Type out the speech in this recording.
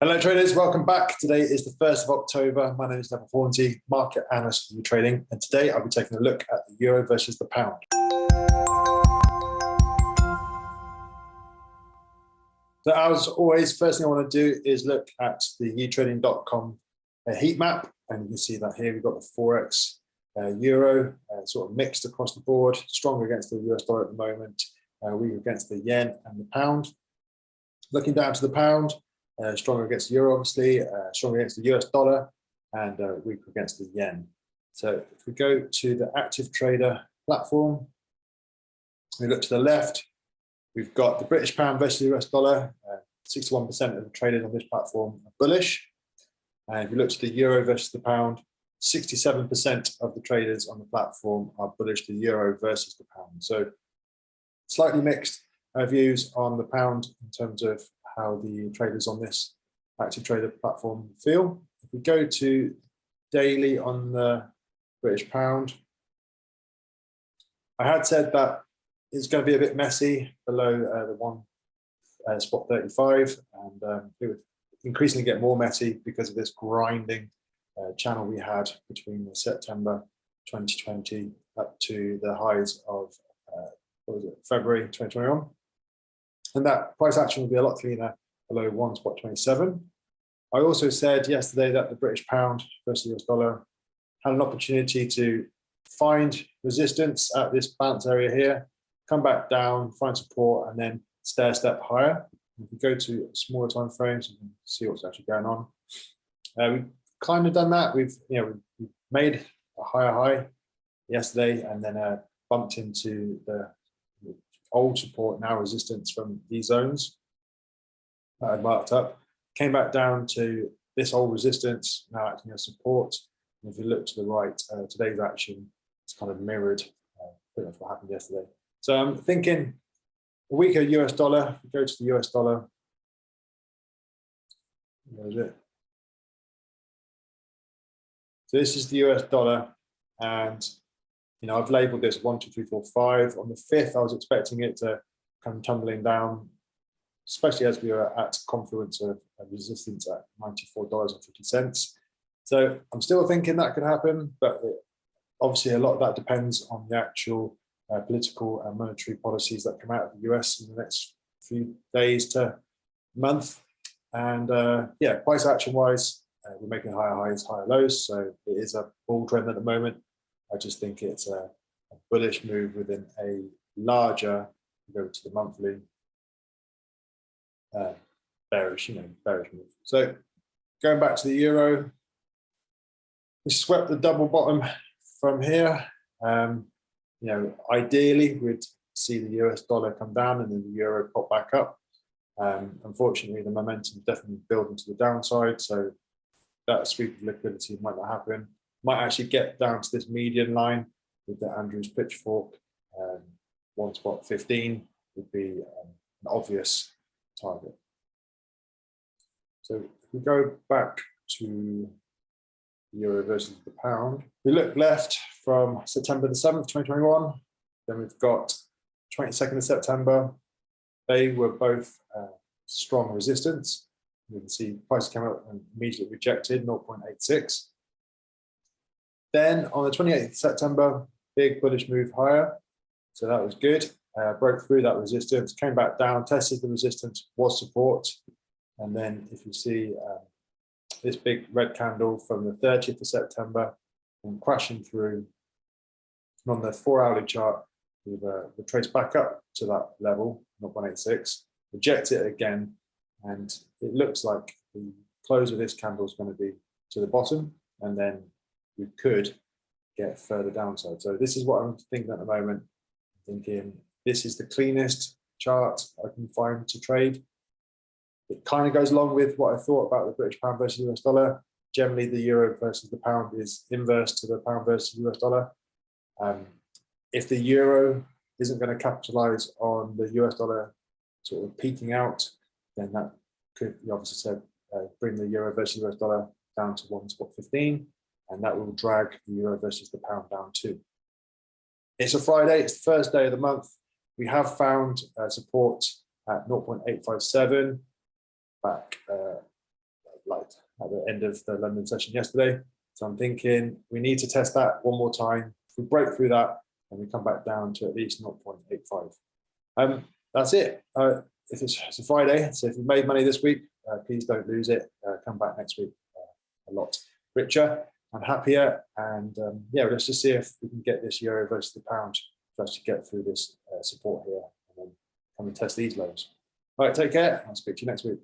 Hello traders, welcome back. Today is the 1st of October. My name is Neville Hornsey, market analyst for YouTrading, and today I'll be taking a look at the euro versus the pound. So as always, first thing I want to do is look at the YouTrading.com heat map, and you can see that here we've got the Forex euro sort of mixed across the board, stronger against the US dollar at the moment, weak against the yen and the pound. Looking down to the pound, stronger against the euro, obviously, stronger against the US dollar, and weak against the yen. So if we go to the active trader platform, we look to the left, we've got the British pound versus the US dollar. 61% of the traders on this platform are bullish. And if you look to the euro versus the pound, 67% of the traders on the platform are bullish the euro versus the pound. So slightly mixed views on the pound in terms of how the traders on this active trader platform feel. If we go to daily on the British pound, I had said that it's going to be a bit messy below the one spot 35, and it would increasingly get more messy because of this grinding channel we had between September 2020 up to the highs of February 2021. And that price action will be a lot cleaner below 1.27. I also said yesterday that the British pound versus the US dollar had an opportunity to find resistance at this bounce area here, come back down, find support, and then stair step higher. If we go to smaller time frames, you can see what's actually going on. We've kind of done that. We've made a higher high yesterday, and then bumped into the old support, now resistance from these zones that I marked up, came back down to this old resistance, now acting as support. And if you look to the right, today's action is kind of mirrored pretty much what happened yesterday. So I'm thinking a weaker US dollar. If we go to the US dollar, where is it? So this is the US dollar, and I've labeled this 1, 2, 3, 4, 5. On the 5th, I was expecting it to come tumbling down, especially as we were at confluence of resistance at $94.50. So I'm still thinking that could happen, but obviously a lot of that depends on the actual political and monetary policies that come out of the US in the next few days to month. And yeah, price action wise, we're making higher highs, higher lows. So it is a bull trend at the moment. I just think it's a bullish move within a larger, go to the monthly, bearish move. So going back to the euro, we swept the double bottom from here. Ideally we'd see the US dollar come down and then the euro pop back up. Unfortunately, the momentum is definitely building to the downside, so that sweep of liquidity might not happen. Might actually get down to this median line with the Andrews pitchfork. 1.15 would be an obvious target. So if we go back to the euro versus the pound, we look left from September the 7th, 2021. Then we've got 22nd of September. They were both strong resistance. You can see price came out and immediately rejected 0.86. Then on the 28th of September, big bullish move higher. So that was good. Broke through that resistance, came back down, tested the resistance, was support. And then if you see this big red candle from the 30th of September and crashing through, and on the 4-hourly chart, we've traced back up to that level, 0.86, reject it again. And it looks like the close of this candle is going to be to the bottom, and then we could get further downside. So this is what I'm thinking at the moment. I'm thinking this is the cleanest chart I can find to trade. It kind of goes along with what I thought about the British pound versus US dollar. Generally, the euro versus the pound is inverse to the pound versus US dollar. If the euro isn't going to capitalize on the US dollar sort of peaking out, then that could, you obviously said, bring the euro versus US dollar down to 1.15. And that will drag the euro versus the pound down too. It's a Friday, it's the first day of the month. We have found support at 0.857 back like at the end of the London session yesterday. So I'm thinking we need to test that one more time. If we break through that, and we come back down to at least 0.85. That's it. If it's a Friday, so if you've made money this week, please don't lose it. Come back next week a lot richer and happier. And yeah, let's just see if we can get this euro versus the pound to actually get through this support here and then come and test these lows. All right, take care. I'll speak to you next week.